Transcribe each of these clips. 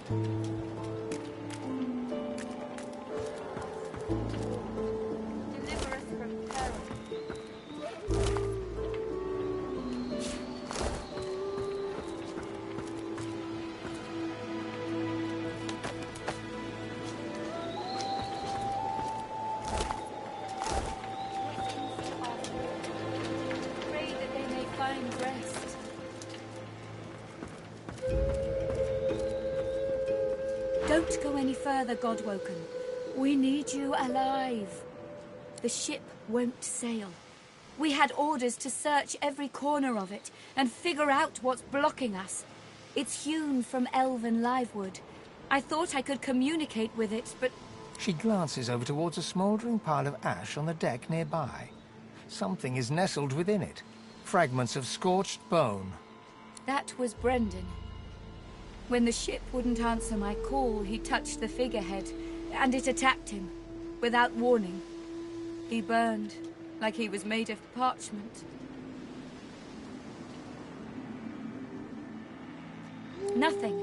Deliver us from peril. Pray that they may find rest. Don't go any further, Godwoken. We need you alive. The ship won't sail. We had orders to search every corner of it and figure out what's blocking us. It's hewn from elven livewood. I thought I could communicate with it, but... She glances over towards a smouldering pile of ash on the deck nearby. Something is nestled within it. Fragments of scorched bone. That was Brendan. When the ship wouldn't answer my call, he touched the figurehead, and it attacked him, without warning. He burned, like he was made of parchment. Nothing.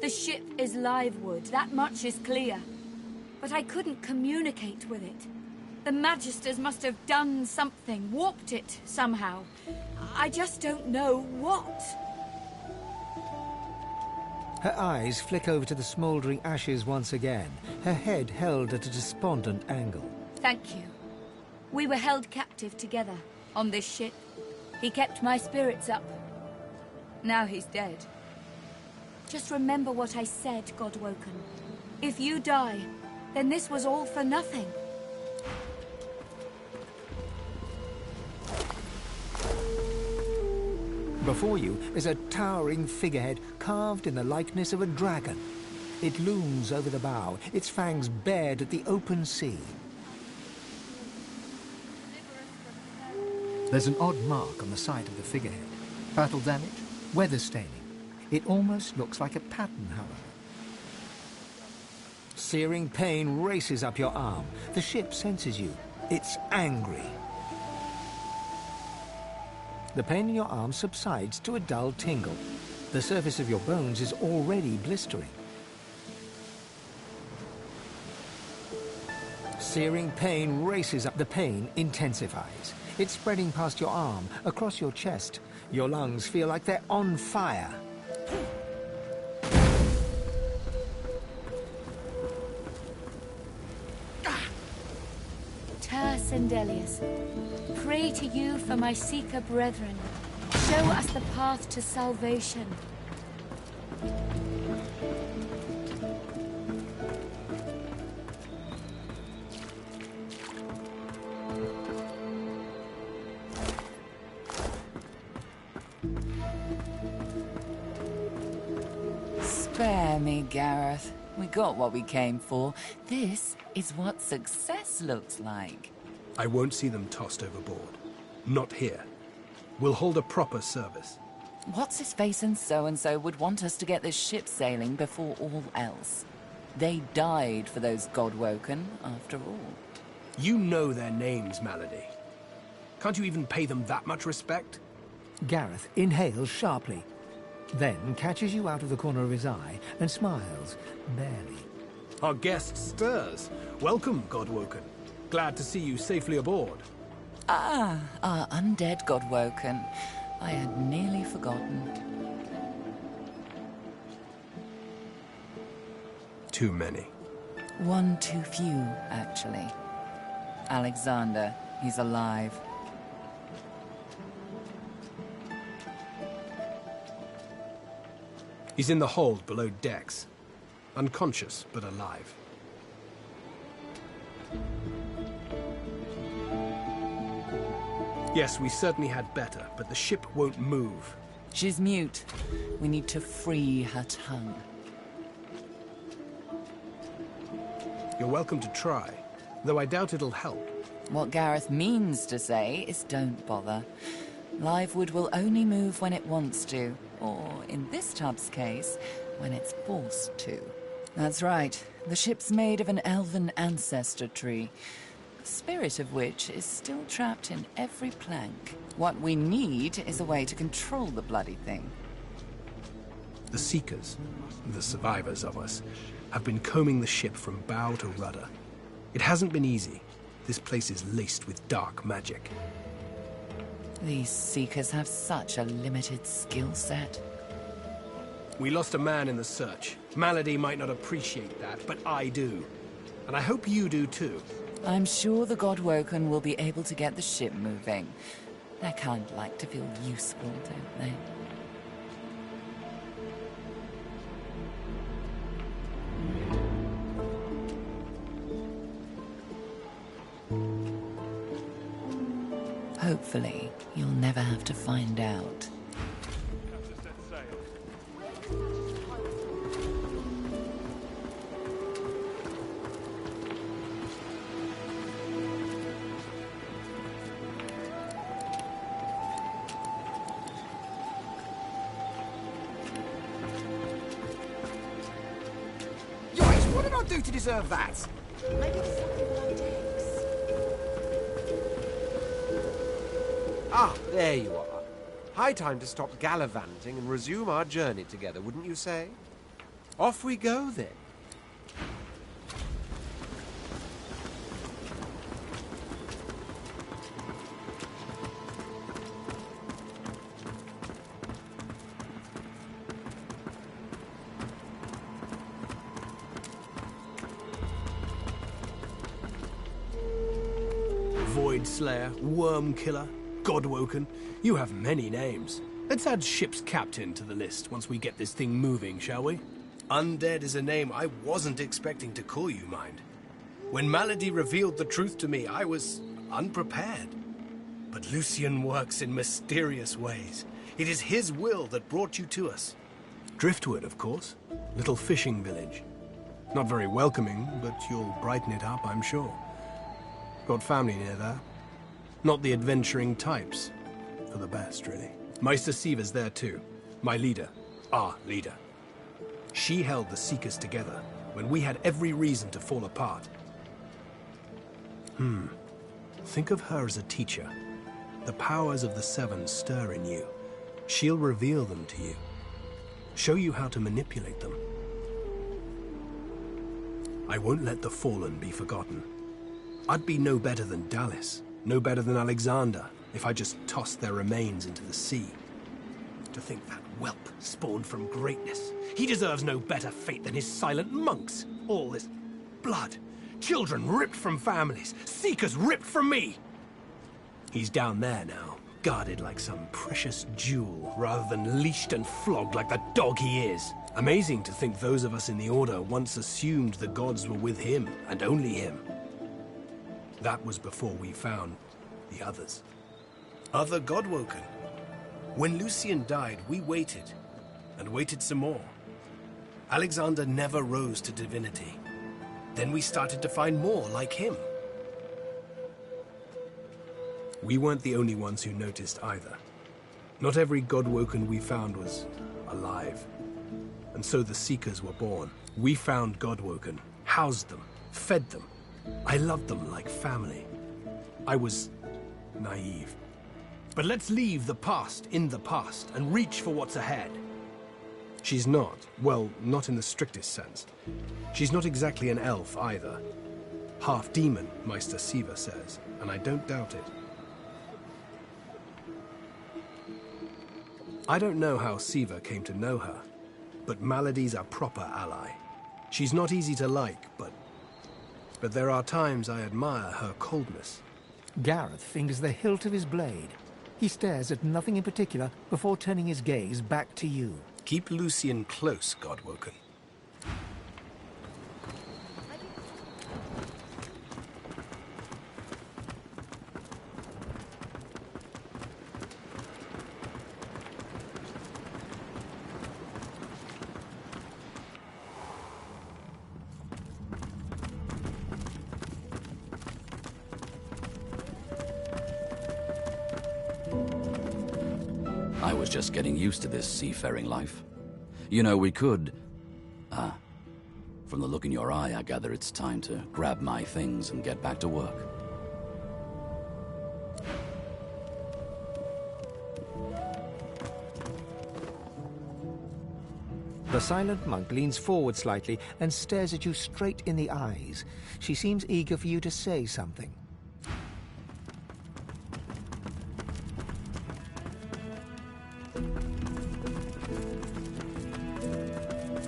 The ship is live wood, that much is clear. But I couldn't communicate with it. The Magisters must have done something, warped it somehow. I just don't know what. Her eyes flick over to the smouldering ashes once again, her head held at a despondent angle. Thank you. We were held captive together, on this ship. He kept my spirits up. Now he's dead. Just remember what I said, Godwoken. If you die, then this was all for nothing. Before you is a towering figurehead carved in the likeness of a dragon. It looms over the bow, its fangs bared at the open sea. There's an odd mark on the side of the figurehead. Battle damage, weather staining. It almost looks like a pattern, however. Searing pain races up your arm. The ship senses you. It's angry. The pain in your arm subsides to a dull tingle. The surface of your bones is already blistering. Searing pain races up. The pain intensifies. It's spreading past your arm, across your chest. Your lungs feel like they're on fire. Sendelius, pray to you for my Seeker brethren. Show us the path to salvation. Spare me, Gareth. We got what we came for. This is what success looks like. I won't see them tossed overboard. Not here. We'll hold a proper service. What's-his-face and so-and-so would want us to get this ship sailing before all else. They died for those Godwoken, after all. You know their names, Malady. Can't you even pay them that much respect? Gareth inhales sharply, then catches you out of the corner of his eye and smiles, barely. Our guest stirs. Welcome, Godwoken. Glad to see you safely aboard. Ah, our undead Godwoken. I had nearly forgotten. Too many. One too few, actually. Alexander, he's alive. He's in the hold below decks. Unconscious, but alive. Yes, we certainly had better, but the ship won't move. She's mute. We need to free her tongue. You're welcome to try, though I doubt it'll help. What Gareth means to say is don't bother. Livewood will only move when it wants to, or, in this tub's case, when it's forced to. That's right. The ship's made of an elven ancestor tree, the spirit of which is still trapped in every plank. What we need is a way to control the bloody thing. The Seekers, the survivors of us, have been combing the ship from bow to rudder. It hasn't been easy. This place is laced with dark magic. These Seekers have such a limited skill set. We lost a man in the search. Malady might not appreciate that, but I do. And I hope you do too. I'm sure the Godwoken will be able to get the ship moving. They kind of like to feel useful, don't they? Hopefully, you'll never have to find out. Yikes, what did I do to deserve that? Maybe it's something like this. Ah, there you are. High time to stop gallivanting and resume our journey together, wouldn't you say? Off we go, then. Void Slayer, Worm Killer, Godwoken. You have many names. Let's add ship's captain to the list once we get this thing moving, shall we? Undead is a name I wasn't expecting to call you, mind. When Malady revealed the truth to me, I was unprepared. But Lucian works in mysterious ways. It is his will that brought you to us. Driftwood, of course. Little fishing village. Not very welcoming, but you'll brighten it up, I'm sure. Got family near there. Not the adventuring types. For the best, really. Meister Siever's there too. My leader. Our leader. She held the Seekers together when we had every reason to fall apart. Think of her as a teacher. The powers of the Seven stir in you. She'll reveal them to you. Show you how to manipulate them. I won't let the Fallen be forgotten. I'd be no better than Dallas, no better than Alexander, if I just tossed their remains into the sea. To think that whelp spawned from greatness. He deserves no better fate than his silent monks. All this blood. Children ripped from families. Seekers ripped from me. He's down there now, guarded like some precious jewel, rather than leashed and flogged like the dog he is. Amazing to think those of us in the Order once assumed the gods were with him, and only him. That was before we found the others. Other Godwoken. When Lucian died, we waited, and waited some more. Alexander never rose to divinity. Then we started to find more like him. We weren't the only ones who noticed either. Not every Godwoken we found was alive. And so the Seekers were born. We found Godwoken, housed them, fed them. I loved them like family. I was naive. But let's leave the past in the past and reach for what's ahead. She's not, well, not in the strictest sense. She's not exactly an elf either. Half demon, Meister Siever says, and I don't doubt it. I don't know how Siever came to know her, but Malady's a proper ally. She's not easy to like, but there are times I admire her coldness. Gareth fingers the hilt of his blade. He stares at nothing in particular before turning his gaze back to you. Keep Lucian close, Godwoken. I was just getting used to this seafaring life. You know, we could... From the look in your eye, I gather it's time to grab my things and get back to work. The silent monk leans forward slightly and stares at you straight in the eyes. She seems eager for you to say something.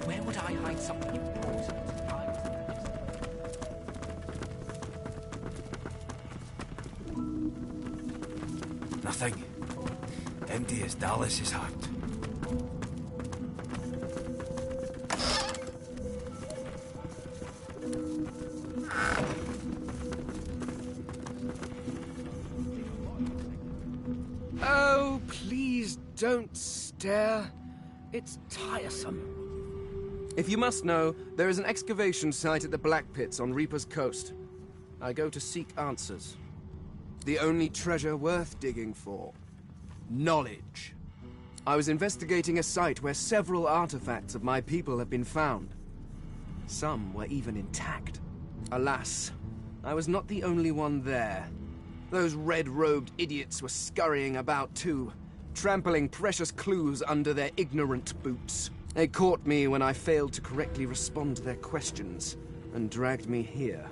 Where would I hide something important? Nothing. Empty as Dallas's heart. Oh, please don't stare. It's tiresome. If you must know, there is an excavation site at the Black Pits on Reaper's Coast. I go to seek answers. The only treasure worth digging for. Knowledge. I was investigating a site where several artifacts of my people have been found. Some were even intact. Alas, I was not the only one there. Those red-robed idiots were scurrying about too, trampling precious clues under their ignorant boots. They caught me when I failed to correctly respond to their questions, and dragged me here.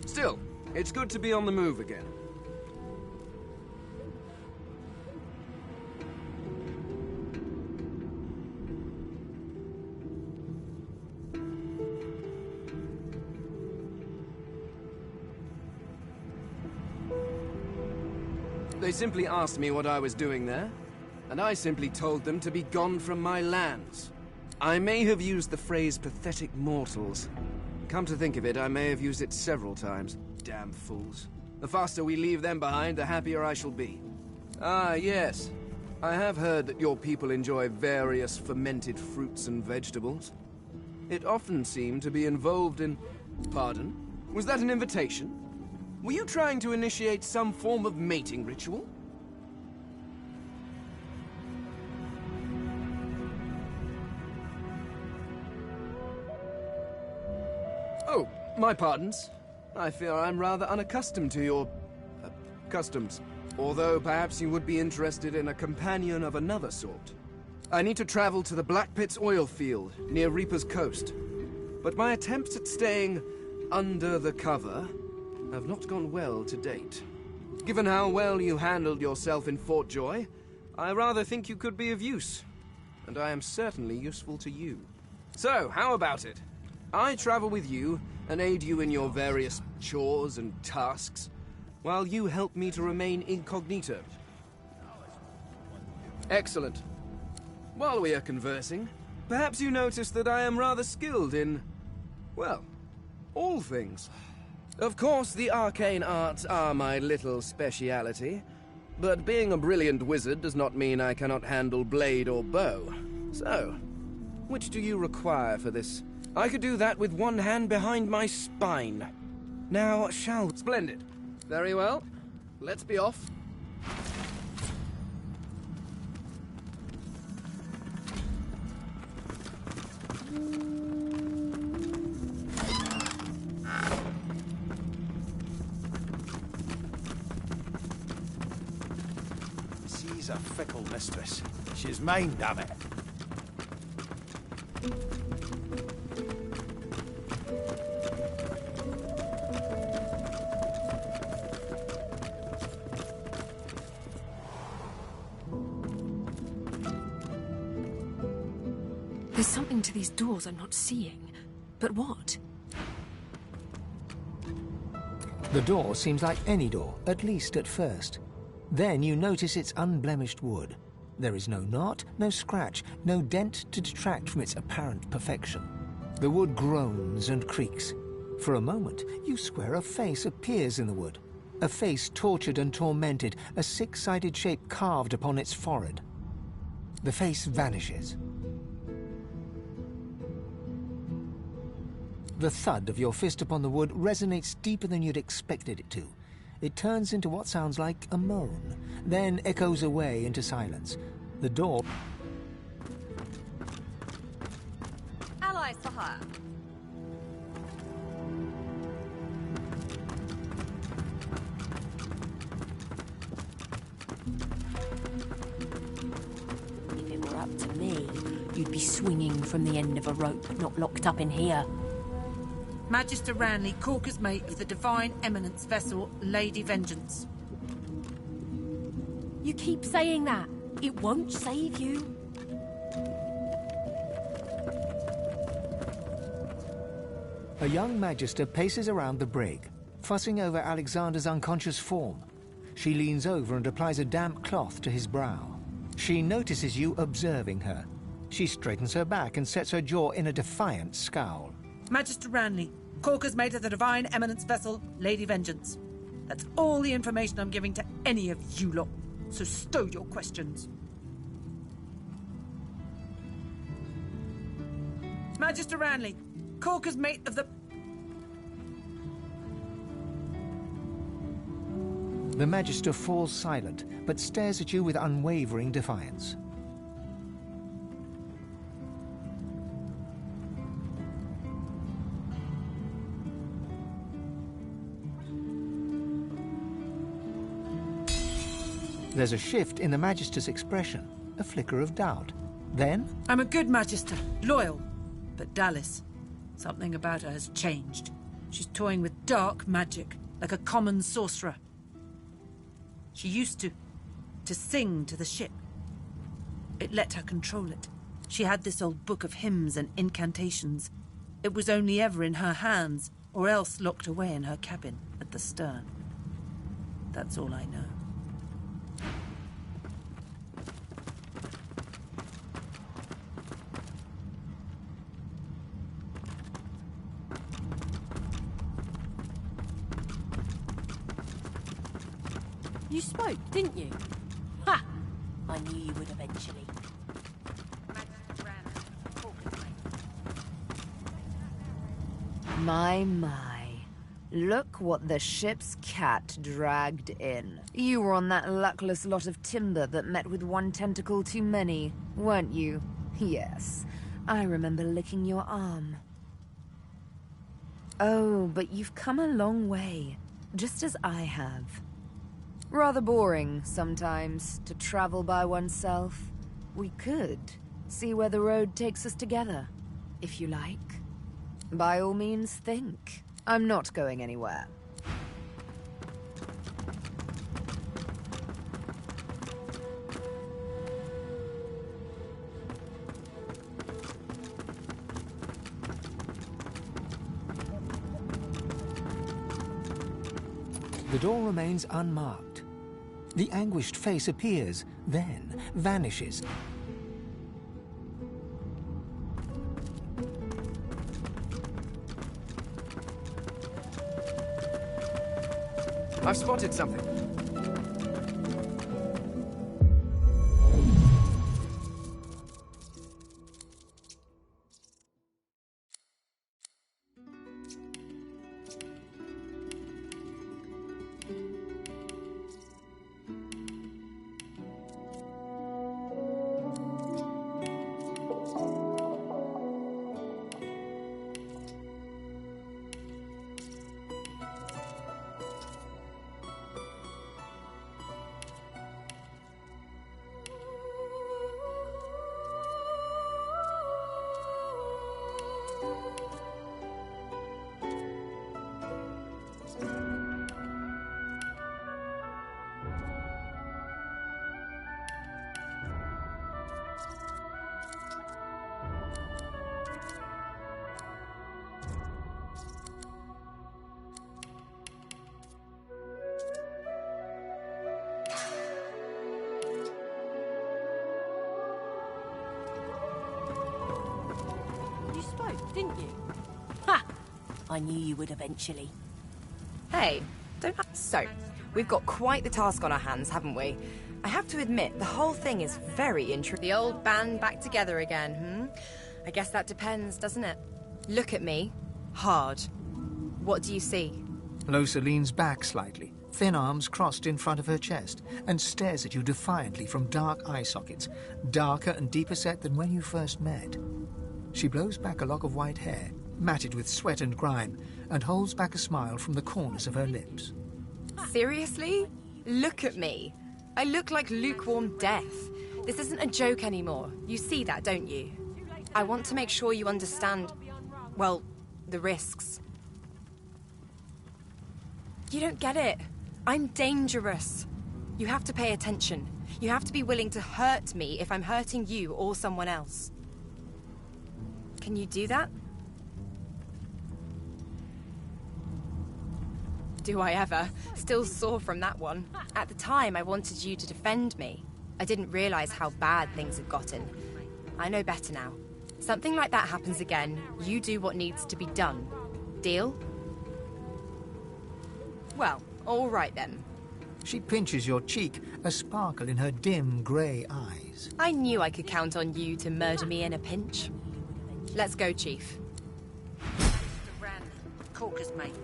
Still, it's good to be on the move again. They simply asked me what I was doing there, and I simply told them to be gone from my lands. I may have used the phrase pathetic mortals. Come to think of it, I may have used it several times. Damn fools. The faster we leave them behind, the happier I shall be. Ah, yes. I have heard that your people enjoy various fermented fruits and vegetables. It often seemed to be involved in... Pardon? Was that an invitation? Were you trying to initiate some form of mating ritual? Oh, my pardons. I fear I'm rather unaccustomed to your... customs. Although perhaps you would be interested in a companion of another sort. I need to travel to the Black Pits oil field, near Reaper's Coast. But my attempts at staying under the cover have not gone well to date. Given how well you handled yourself in Fort Joy, I rather think you could be of use. And I am certainly useful to you. So, how about it? I travel with you and aid you in your various chores and tasks, while you help me to remain incognito. Excellent. While we are conversing, perhaps you notice that I am rather skilled in, well, all things. Of course, the arcane arts are my little speciality, but being a brilliant wizard does not mean I cannot handle blade or bow. So, which do you require for this? I could do that with one hand behind my spine. Now, Splendid. Very well. Let's be off. She's a fickle mistress. She's mine, damn it. There's something to these doors I'm not seeing. But what? The door seems like any door, at least at first. Then you notice it's unblemished wood. There is no knot, no scratch, no dent to detract from its apparent perfection. The wood groans and creaks. For a moment, you swear a face appears in the wood. A face tortured and tormented, a six-sided shape carved upon its forehead. The face vanishes. The thud of your fist upon the wood resonates deeper than you'd expected it to. It turns into what sounds like a moan, then echoes away into silence. The door... Allies for hire. If it were up to me, you'd be swinging from the end of a rope, not locked up in here. Magister Ranley, Corker's mate of the Divine Eminence vessel, Lady Vengeance. You keep saying that. It won't save you. A young magister paces around the brig, fussing over Alexander's unconscious form. She leans over and applies a damp cloth to his brow. She notices you observing her. She straightens her back and sets her jaw in a defiant scowl. Magister Ranley, Corker's mate of the Divine Eminence vessel, Lady Vengeance. That's all the information I'm giving to any of you lot, so stow your questions. Magister Ranley, Corker's mate of the... The Magister falls silent, but stares at you with unwavering defiance. There's a shift in the Magister's expression, a flicker of doubt. Then... I'm a good Magister, loyal. But Dallas, something about her has changed. She's toying with dark magic, like a common sorcerer. She used to sing to the ship. It let her control it. She had this old book of hymns and incantations. It was only ever in her hands, or else locked away in her cabin at the stern. That's all I know. You spoke, didn't you? Ha! I knew you would eventually. My. Look what the ship's cat dragged in. You were on that luckless lot of timber that met with one tentacle too many, weren't you? Yes, I remember licking your arm. Oh, but you've come a long way, just as I have. Rather boring, sometimes, to travel by oneself. We could see where the road takes us together, if you like. By all means, think. I'm not going anywhere. The door remains unmarked. The anguished face appears, then vanishes. I've spotted something. Didn't you? Ha! I knew you would eventually. Hey, don't... So, we've got quite the task on our hands, haven't we? I have to admit, the whole thing is very interesting. The old band back together again, I guess that depends, doesn't it? Look at me. Hard. What do you see? Losa leans back slightly, thin arms crossed in front of her chest, and stares at you defiantly from dark eye sockets, darker and deeper set than when you first met. She blows back a lock of white hair, matted with sweat and grime, and holds back a smile from the corners of her lips. Seriously? Look at me. I look like lukewarm death. This isn't a joke anymore. You see that, don't you? I want to make sure you understand, well, the risks. You don't get it. I'm dangerous. You have to pay attention. You have to be willing to hurt me if I'm hurting you or someone else. Can you do that? Do I ever? Still sore from that one. At the time, I wanted you to defend me. I didn't realize how bad things had gotten. I know better now. Something like that happens again, you do what needs to be done. Deal? Well, all right then. She pinches your cheek, a sparkle in her dim grey eyes. I knew I could count on you to murder me in a pinch. Let's go, Chief. Mr. Ran, Corker's mate.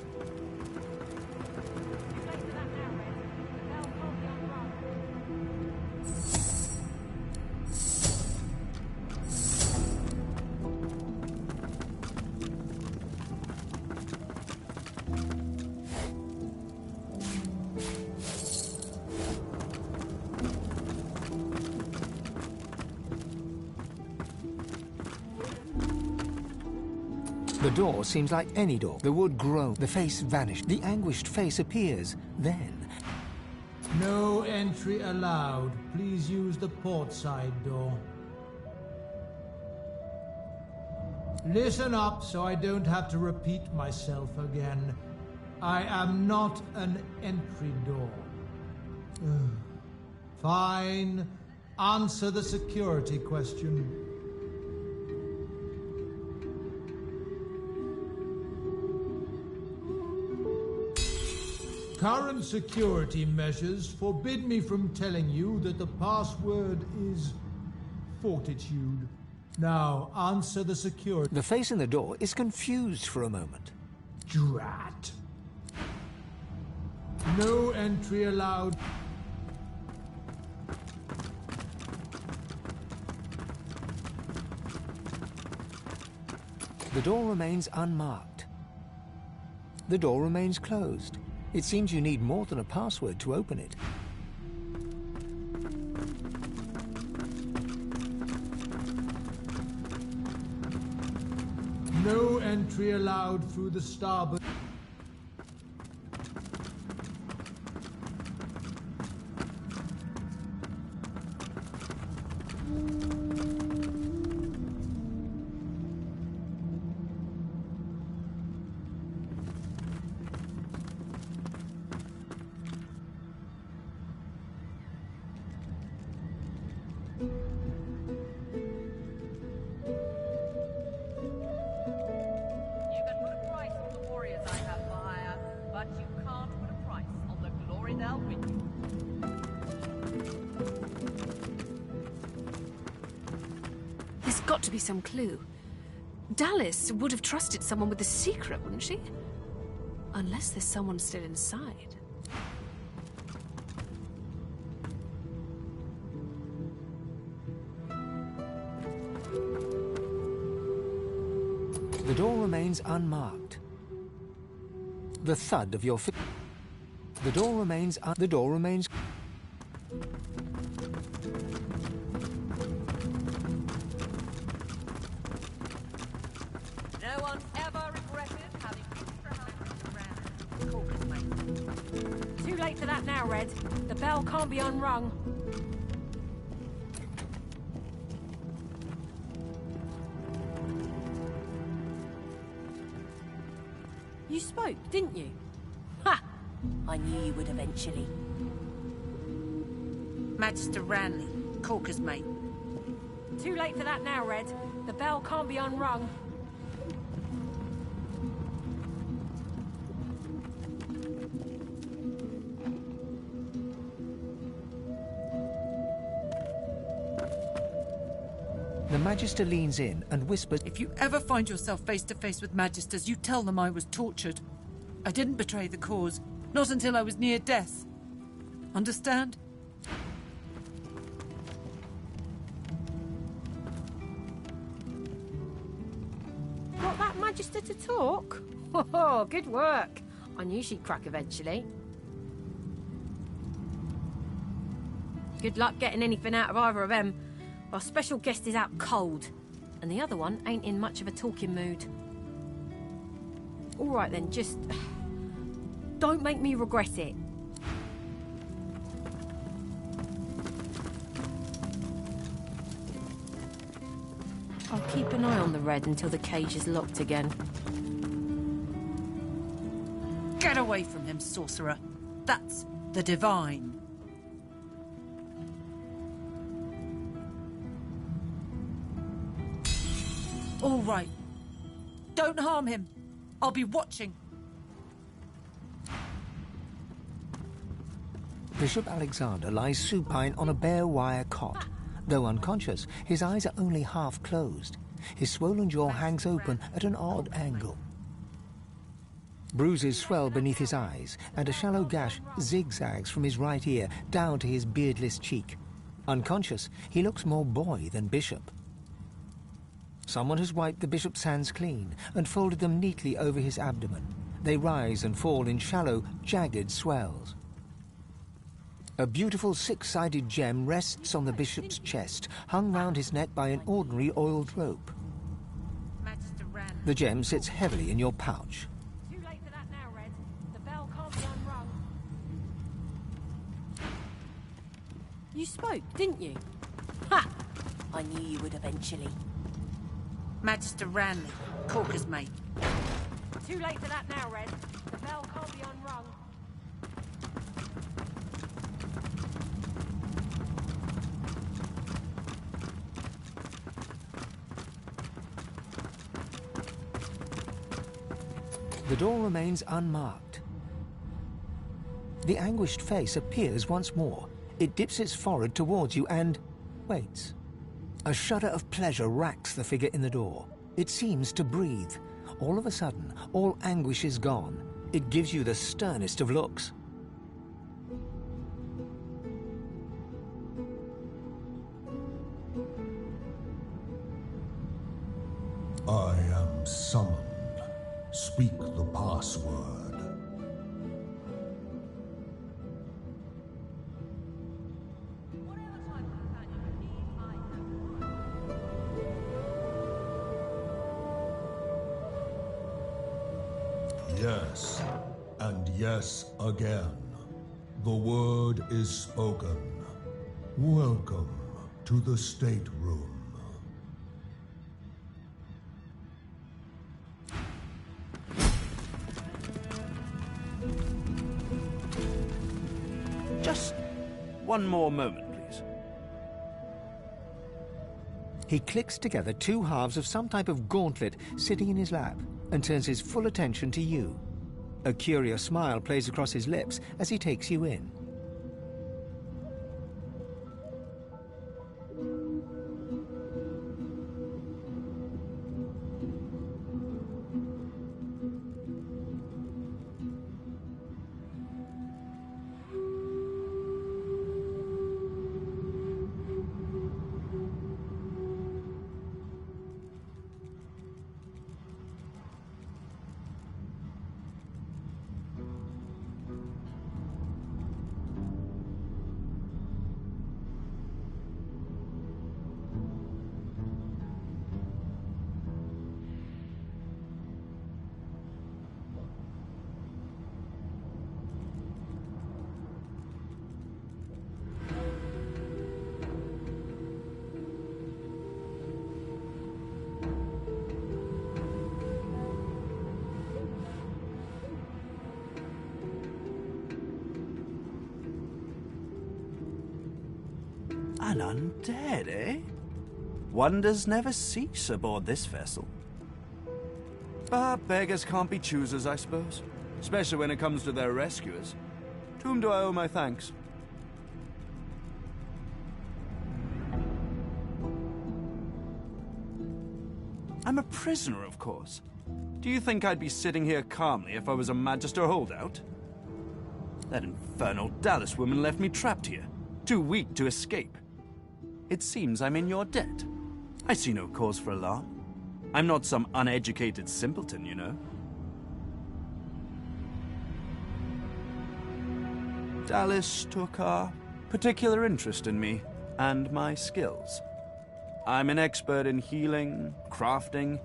The door seems like any door. The wood grows, the face vanishes, the anguished face appears. Then... No entry allowed. Please use the port side door. Listen up so I don't have to repeat myself again. I am not an entry door. Fine. Answer the security question. Current security measures forbid me from telling you that the password is Fortitude. Now, answer the security... The face in the door is confused for a moment. Drat. No entry allowed. The door remains unmarked. The door remains closed. It seems you need more than a password to open it. No entry allowed through the starboard. Got to be some clue. Dallas would have trusted someone with a secret, wouldn't she? Unless there's someone still inside. The door remains unmarked. The thud of your feet. The door remains. The door remains. No one ever regretted having Corker's mate. Too late for that now, Red. The bell can't be unrung. You spoke, didn't you? Ha! I knew you would eventually. Magister Ranley, Corker's mate. Too late for that now, Red. The bell can't be unrung. The Magister leans in and whispers, If you ever find yourself face to face with Magisters, you tell them I was tortured. I didn't betray the cause, not until I was near death. Understand? Got that Magister to talk? Oh, good work. I knew she'd crack eventually. Good luck getting anything out of either of them. Our special guest is out cold. and the other one ain't in much of a talking mood. All right then, just... don't make me regret it. I'll keep an eye on the red until the cage is locked again. Get away from him, sorcerer. That's the divine. All right. Don't harm him. I'll be watching. Bishop Alexander lies supine on a bare wire cot. Though unconscious, his eyes are only half closed. His swollen jaw hangs open at an odd angle. Bruises swell beneath his eyes, and a shallow gash zigzags from his right ear down to his beardless cheek. Unconscious, he looks more boy than bishop. Someone has wiped the bishop's hands clean and folded them neatly over his abdomen. They rise and fall in shallow, jagged swells. A beautiful six-sided gem rests on the bishop's chest, hung round his neck by an ordinary oiled rope. The gem sits heavily in your pouch. Too late for that now, Red. The bell can't be unrung. You spoke, didn't you? Ha! I knew you would eventually. Magister Ranley, Corker's mate. Too late for that now, Red. The bell can't be unrung. The door remains unmarked. The anguished face appears once more. It dips its forehead towards you and waits. A shudder of pleasure racks the figure in the door. It seems to breathe. All of a sudden, all anguish is gone. It gives you the sternest of looks. I am summoned. Speak the password. Yes, and yes again. The word is spoken. Welcome to the stateroom. Just one more moment, please. He clicks together two halves of some type of gauntlet sitting in his lap and turns his full attention to you. A curious smile plays across his lips as he takes you in. An undead, eh? Wonders never cease aboard this vessel. But beggars can't be choosers, I suppose. Especially when it comes to their rescuers. To whom do I owe my thanks? I'm a prisoner, of course. Do you think I'd be sitting here calmly if I was a Magister holdout? That infernal Dallas woman left me trapped here, too weak to escape. It seems I'm in your debt. I see no cause for alarm. I'm not some uneducated simpleton, you know. Dallas took a particular interest in me and my skills. I'm an expert in healing, crafting,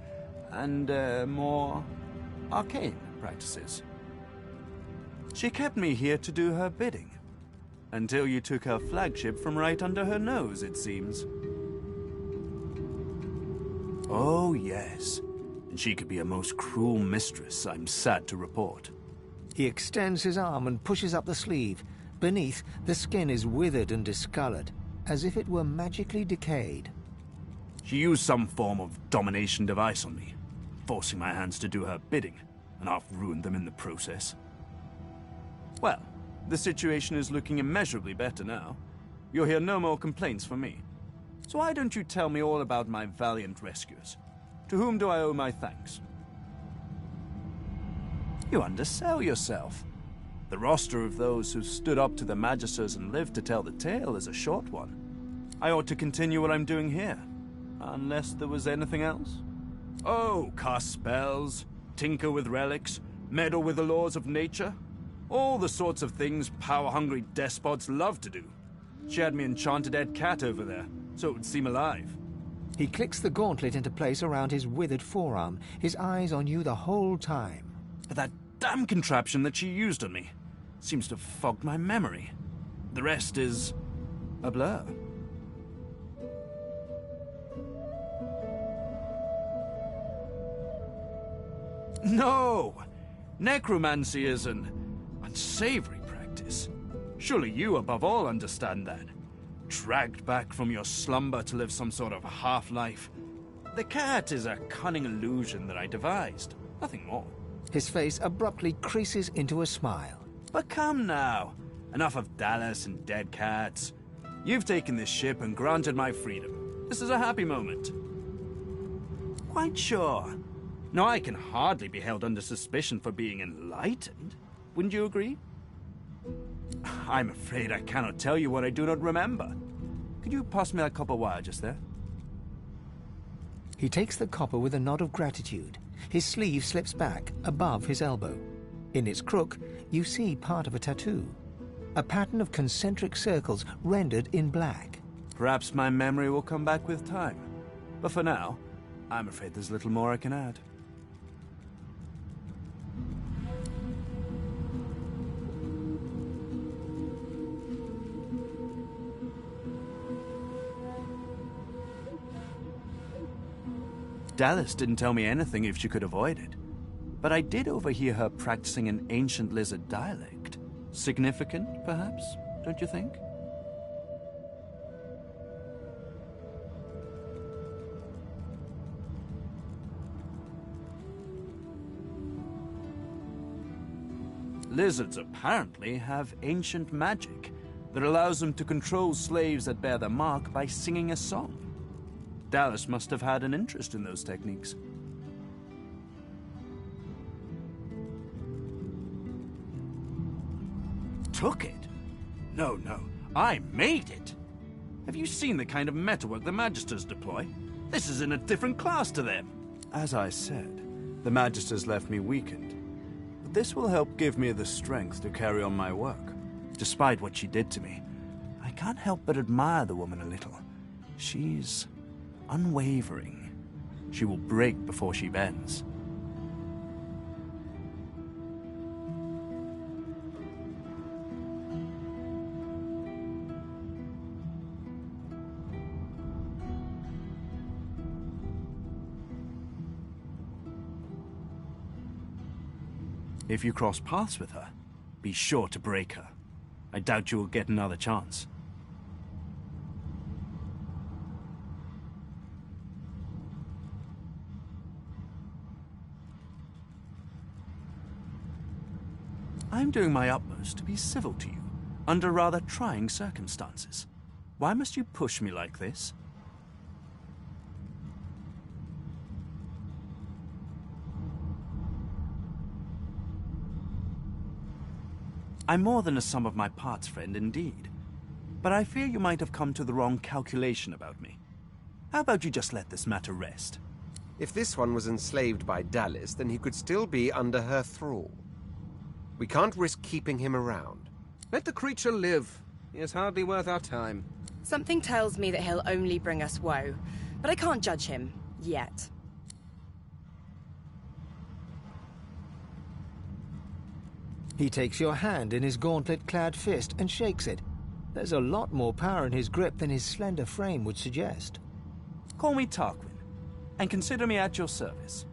and more arcane practices. She kept me here to do her bidding. Until you took her flagship from right under her nose, it seems. Oh, yes. And she could be a most cruel mistress, I'm sad to report. He extends his arm and pushes up the sleeve. Beneath, the skin is withered and discolored, as if it were magically decayed. She used some form of domination device on me, forcing my hands to do her bidding, and I've ruined them in the process. Well, the situation is looking immeasurably better now. You'll hear no more complaints from me. So why don't you tell me all about my valiant rescuers? To whom do I owe my thanks? You undersell yourself. The roster of those who stood up to the Magisters and lived to tell the tale is a short one. I ought to continue what I'm doing here, unless there was anything else. Oh, cast spells, tinker with relics, meddle with the laws of nature. All the sorts of things power-hungry despots love to do. She had me enchanted dead cat over there, so it would seem alive. He clicks the gauntlet into place around his withered forearm, his eyes on you the whole time. But that damn contraption that she used on me seems to have fogged my memory. The rest is a blur. No! Necromancy is an unsavory practice. Surely you, above all, understand that. Dragged back from your slumber to live some sort of half-life. The cat is a cunning illusion that I devised. Nothing more. His face abruptly creases into a smile. But come now. Enough of Dallas and dead cats. You've taken this ship and granted my freedom. This is a happy moment. Quite sure. Now, I can hardly be held under suspicion for being enlightened. Wouldn't you agree? I'm afraid I cannot tell you what I do not remember. Could you pass me that copper wire just there? He takes the copper with a nod of gratitude. His sleeve slips back, above his elbow. In its crook, you see part of a tattoo. A pattern of concentric circles rendered in black. Perhaps my memory will come back with time. But for now, I'm afraid there's little more I can add. Dallas didn't tell me anything if she could avoid it. But I did overhear her practicing an ancient lizard dialect. Significant, perhaps, don't you think? Lizards apparently have ancient magic that allows them to control slaves that bear their mark by singing a song. Dallas must have had an interest in those techniques. Took it? No, I made it. Have you seen the kind of metalwork the Magisters deploy? This is in a different class to them. As I said, the Magisters left me weakened. But this will help give me the strength to carry on my work. Despite what she did to me, I can't help but admire the woman a little. She's unwavering. She will break before she bends. If you cross paths with her, be sure to break her. I doubt you will get another chance. I'm doing my utmost to be civil to you, under rather trying circumstances. Why must you push me like this? I'm more than a sum of my parts friend, indeed. But I fear you might have come to the wrong calculation about me. How about you just let this matter rest? If this one was enslaved by Dallas, then he could still be under her thrall. We can't risk keeping him around. Let the creature live. He is hardly worth our time. Something tells me that he'll only bring us woe. but I can't judge him yet. He takes your hand in his gauntlet-clad fist and shakes it. There's a lot more power in his grip than his slender frame would suggest. Call me Tarquin, and consider me at your service.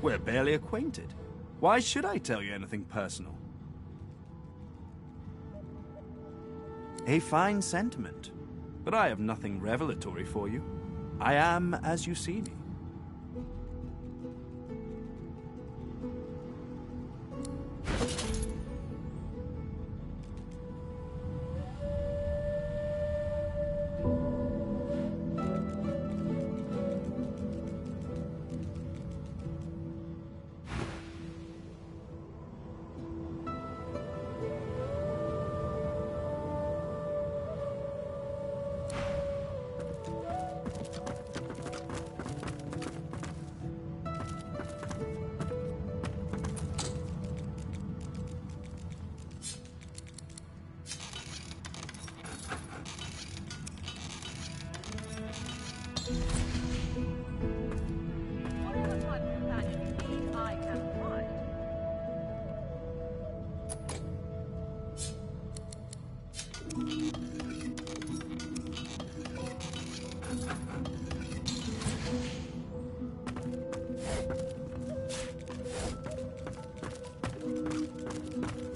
We're barely acquainted. Why should I tell you anything personal? A fine sentiment, but I have nothing revelatory for you. I am as you see me.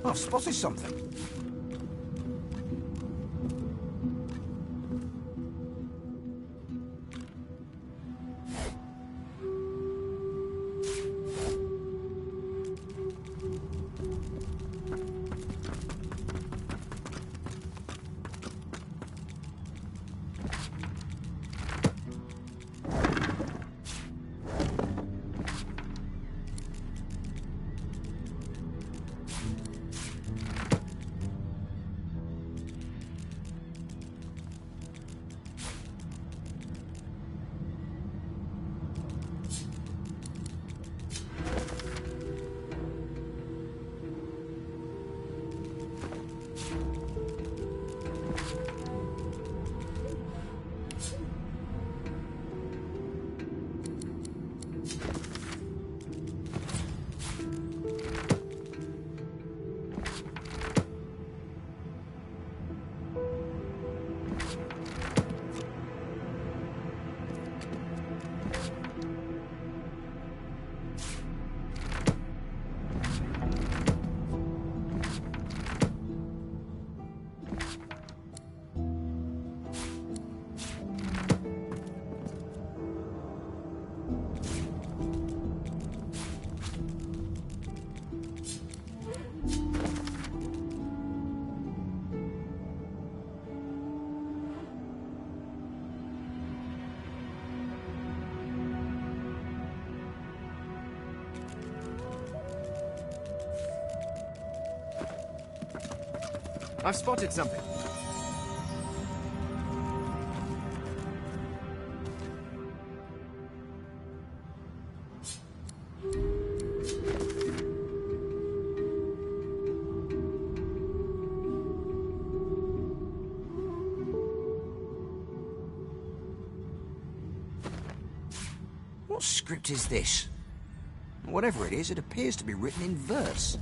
I've spotted something. I've spotted something. What script is this? Whatever it is, it appears to be written in verse.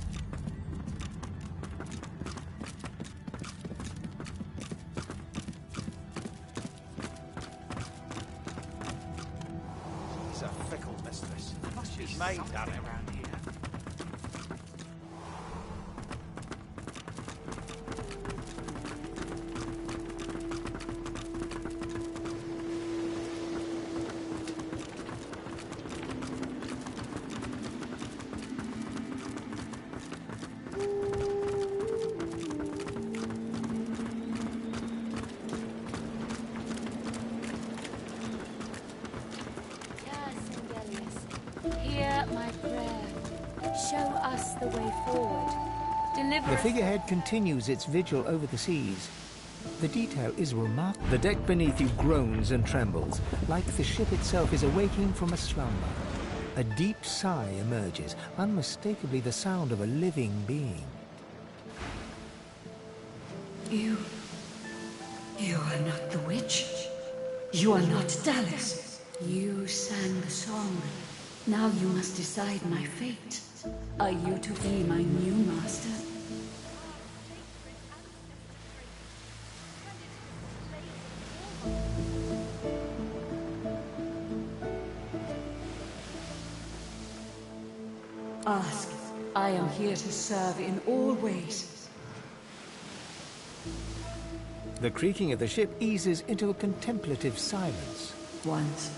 She's a fickle mistress. She's made that around here. Hear my prayer. Show us the way forward. Deliver The us. figurehead continues its vigil over the seas. The detail is remarkable. The deck beneath you groans and trembles, like the ship itself is awaking from a slumber. A deep sigh emerges, unmistakably the sound of a living being. You are not the witch. You are not Dallas. You sang the song. Now you must decide my fate. Are you to be my new master? Ask. I am here to serve in all ways. The creaking of the ship eases into a contemplative silence. Once,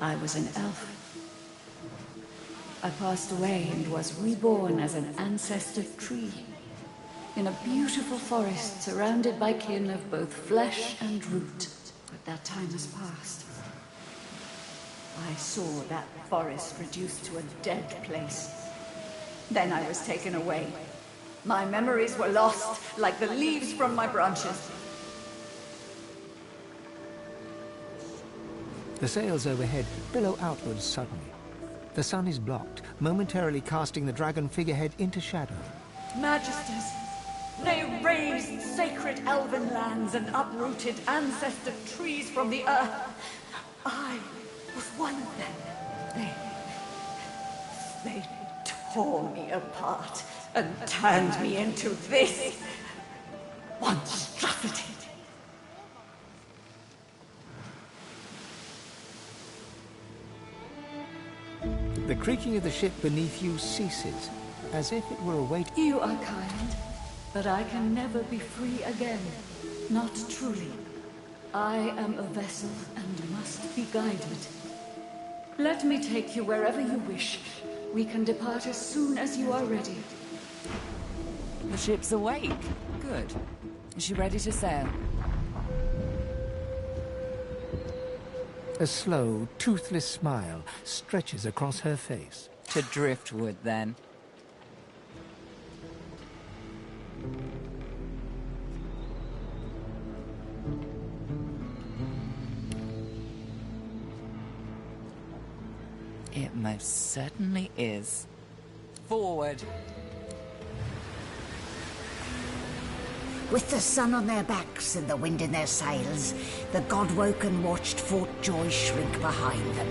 I was an elf. I passed away and was reborn as an ancestor tree. In a beautiful forest surrounded by kin of both flesh and root. But that time has passed. I saw that forest reduced to a dead place. Then I was taken away. My memories were lost, like the leaves from my branches. The sails overhead billow outwards suddenly. The sun is blocked, momentarily casting the dragon figurehead into shadow. Magisters, they razed sacred elven lands and uprooted ancestor trees from the earth. I was one of them. They tore me apart and turned me into this monstrosity. The creaking of the ship beneath you ceases, as if it were awaiting. You are kind, but I can never be free again. Not truly. I am a vessel and must be guided. Let me take you wherever you wish. We can depart as soon as you are ready. The ship's awake. Good. Is she ready to sail? A slow, toothless smile stretches across her face. To driftwood, then. It most certainly is. Forward. With the sun on their backs and the wind in their sails, the Godwoken watched Fort Joy shrink behind them.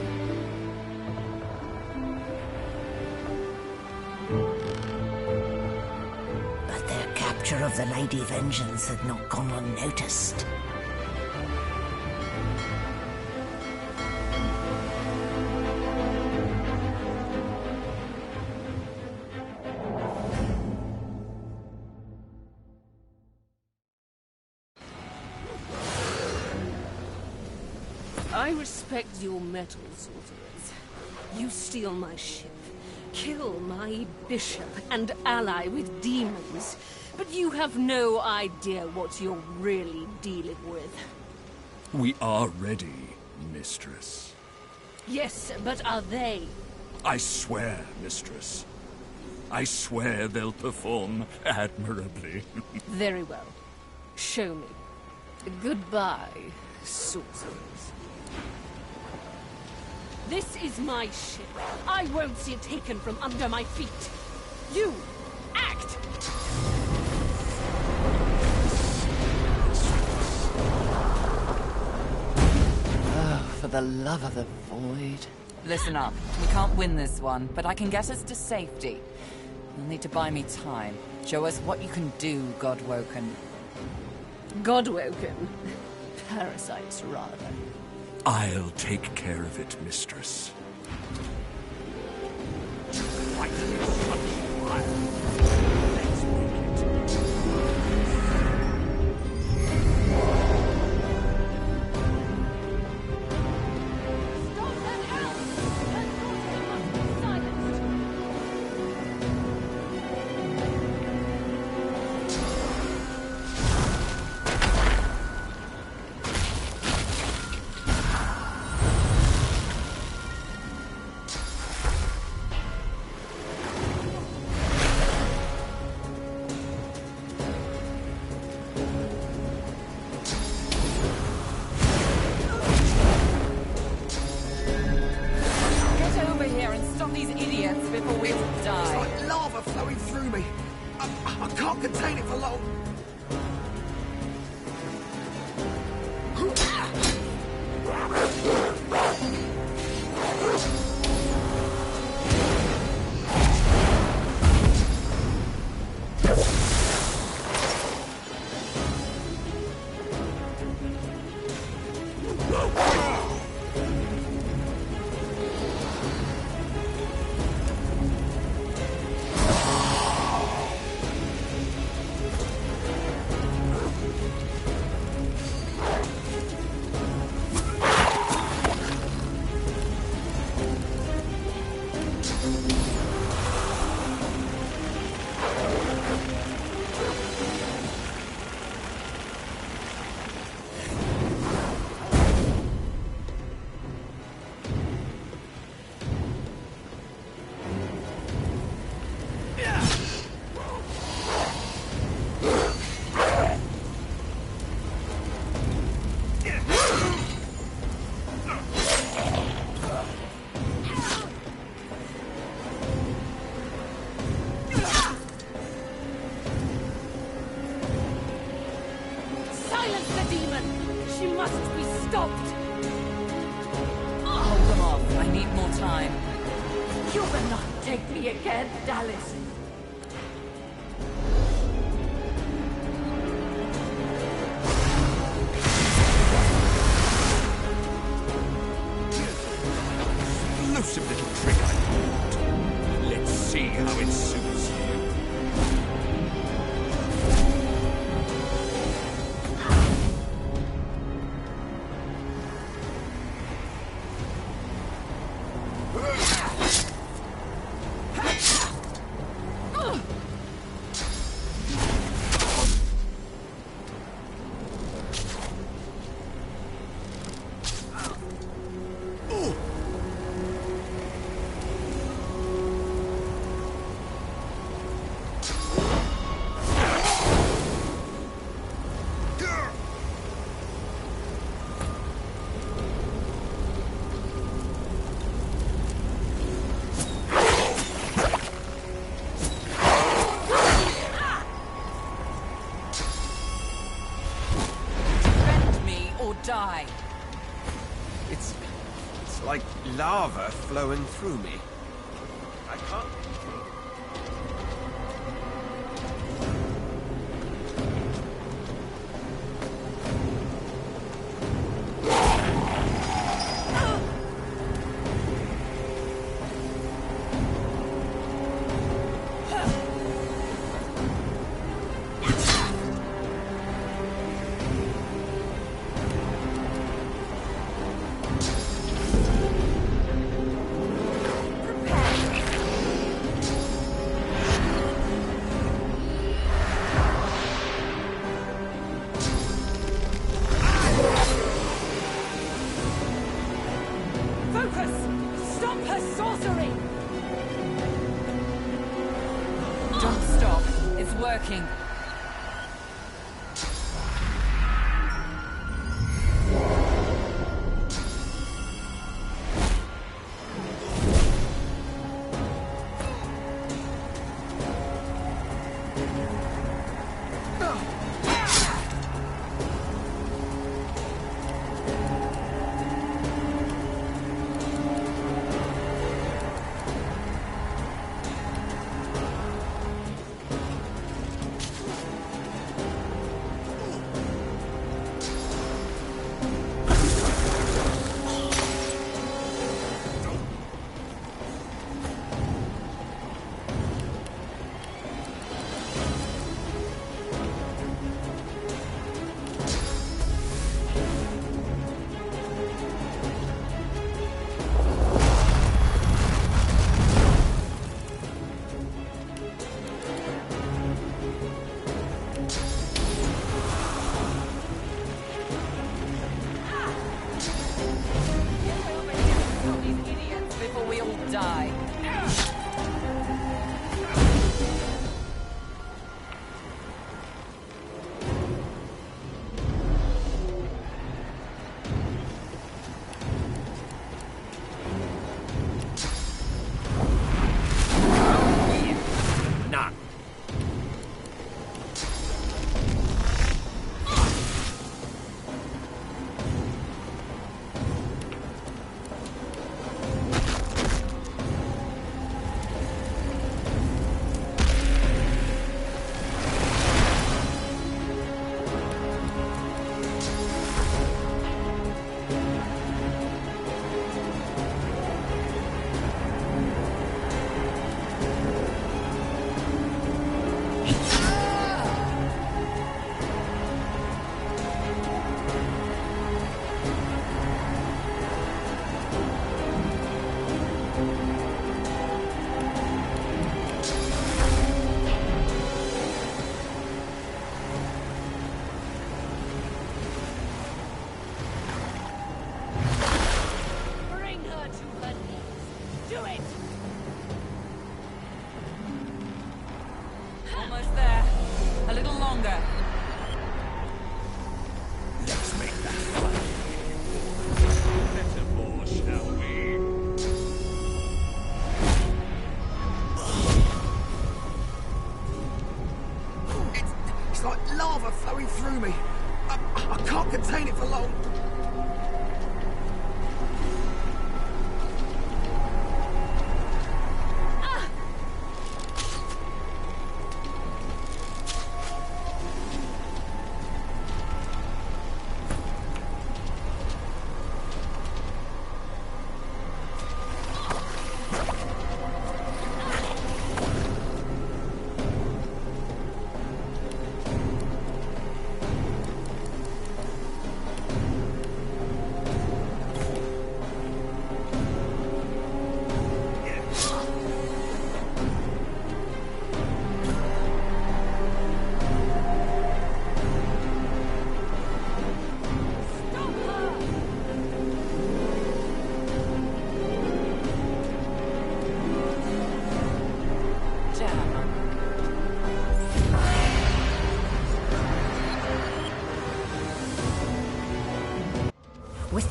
But their capture of the Lady Vengeance had not gone unnoticed. I respect your mettle, sorcerers. You steal my ship, kill my bishop, and ally with demons, but you have no idea what you're really dealing with. We are ready, mistress. Yes, but are they? I swear, mistress. I swear they'll perform admirably. Very well. Show me. Goodbye, sorcerers. This is my ship. I won't see it taken from under my feet. You, act! Oh, for the love of the void. Listen up. We can't win this one, but I can get us to safety. You'll need to buy me time. Show us what you can do, Godwoken. Godwoken? Parasites, rather. I'll take care of it, mistress. I need more time. You will not take me again, Dallas. Explosive little trick I pulled. Let's see how it suits you. Die. It's like lava flowing through me. I can't... Working.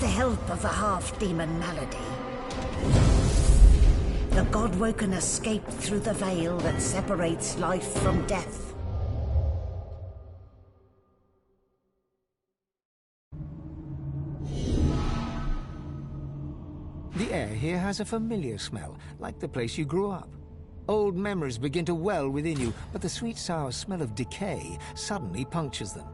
help of the half-demon malady. The Godwoken escaped through the veil that separates life from death. The air here has a familiar smell, like the place you grew up. Old memories begin to well within you, but the sweet sour smell of decay suddenly punctures them.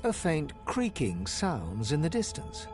A faint creaking sounds in the distance.